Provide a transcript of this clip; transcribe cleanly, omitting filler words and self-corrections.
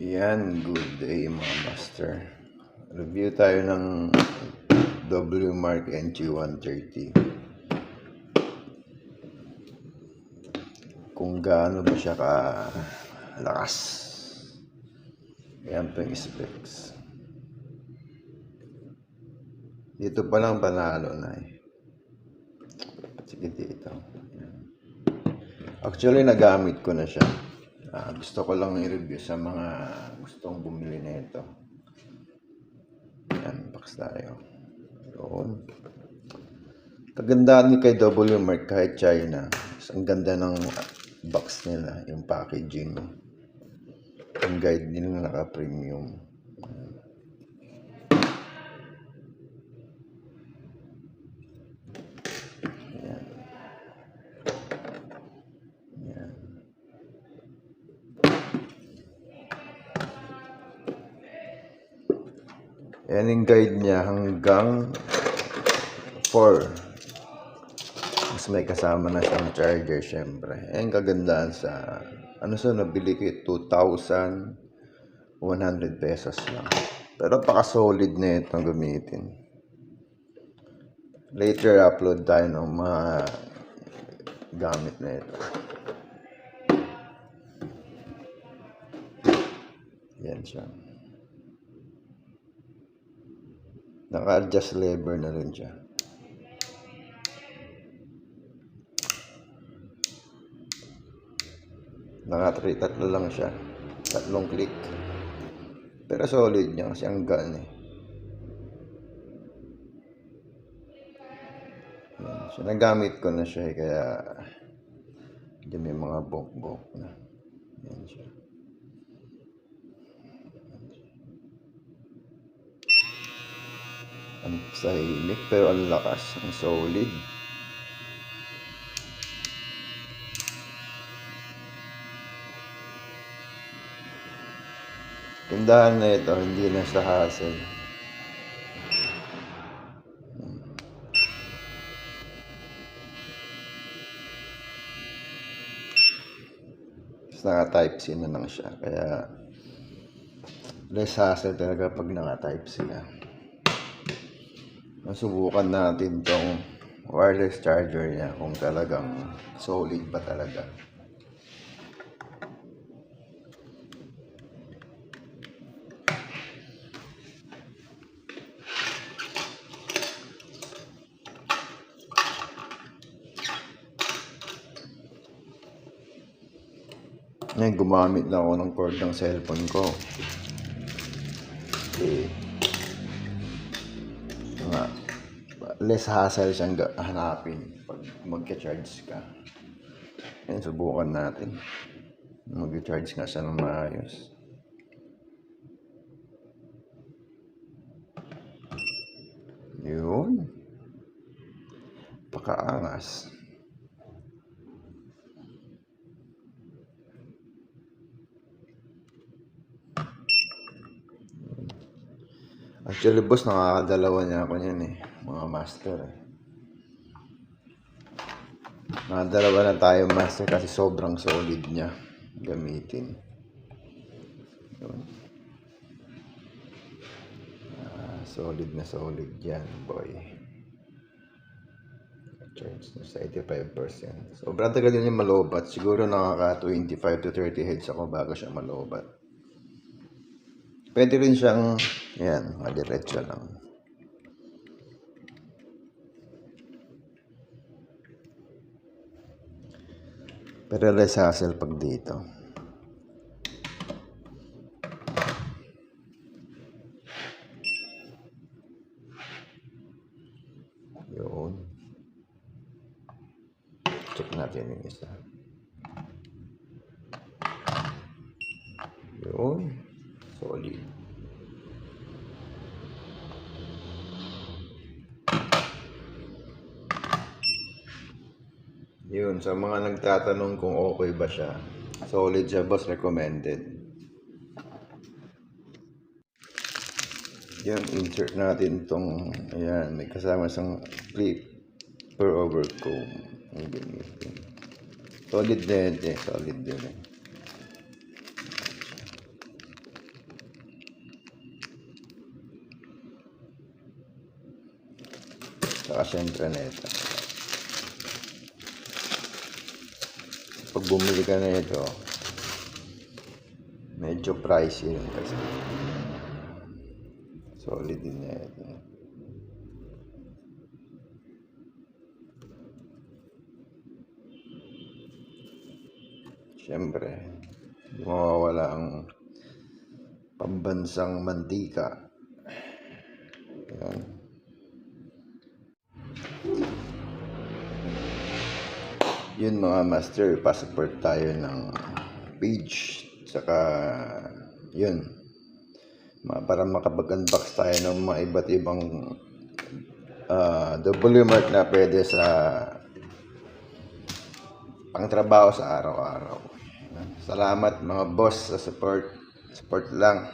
Yan, good day mga master. Review tayo ng WMark NG130. Kung gaano ba siya kalakas. Yan po yung specs. Dito pa lang panalo na eh. Sige dito. Yan. Actually, nagamit ko na siya. Gusto ko lang i-review sa mga gustong bumili nito. Yan, box tayo. Yun. Kagandaan ni kay WMark kahit China. Ang ganda ng box nila, yung packaging. Yung guide nila naka-premium. Yan. Yan. Yan yung guide niya hanggang 4. Mas may kasama na siyang charger syempre. Yan kagandaan sa nabili ko 2,100 pesos lang. Pero paka-solid na itong gamitin. Later upload tayo ng mga gamit na ito. Yan siya. Naka-adjust lever na rin siya. Tatlo lang siya. 3 click. Pero solid niya kasi ang gaan eh. Yan siya. Nagamit ko na siya eh, kaya hindi may mga bok-bok na. Yan siya. Ang tahimik pero ang lakas, ang solid. Tindahan na ito, hindi na sa hassle. Naka-type C na lang siya, kaya less hassle talaga pag naka-type C na. Masubukan natin tong wireless charger niya kung talagang solid ba talaga. Ngayon, gumamit lang ako ng cord ng cellphone ko. Okay. Less hassle siyang hanapin pag mag-charge ka. Ngayon, subukan natin. Mag-charge nga siya ng maayos. Yun. Pakaangas. Actually, boss, nakakadalawa niya ako niyan eh. Mga master eh. Nakadalawa na tayo master kasi sobrang solid niya gamitin. Yun. Solid na solid yan, boy. Charge na sa 85%. Sobrang tagal din yung malobat. Siguro nakaka 25 to 30 heads ako bago siya malobat. Pwede rin siyang, yan, madiretso lang. Pero less hassle pag dito. Yun. Check natin yung isa. Yun. Solid. Yun, sa mga nagtatanong kung okay ba siya. Solid siya, boss, recommended. Yan, insert natin itong, ayan, may kasama isang clip per overcomb. Ang gamitin. Solid din eh, solid din eh. ka syempre nito. Pag bumili ka na ito, medyo pricey yun kasi. Solid din na ito. Siyempre, hindi mawawala ang pambansang mantika. Yan. Yun mga master, pa-support tayo ng page. Saka, yun. Para makapag-unbox tayo ng mga iba't ibang W mark na pwede sa pangtrabaho sa araw-araw. Salamat mga boss sa support. Support lang.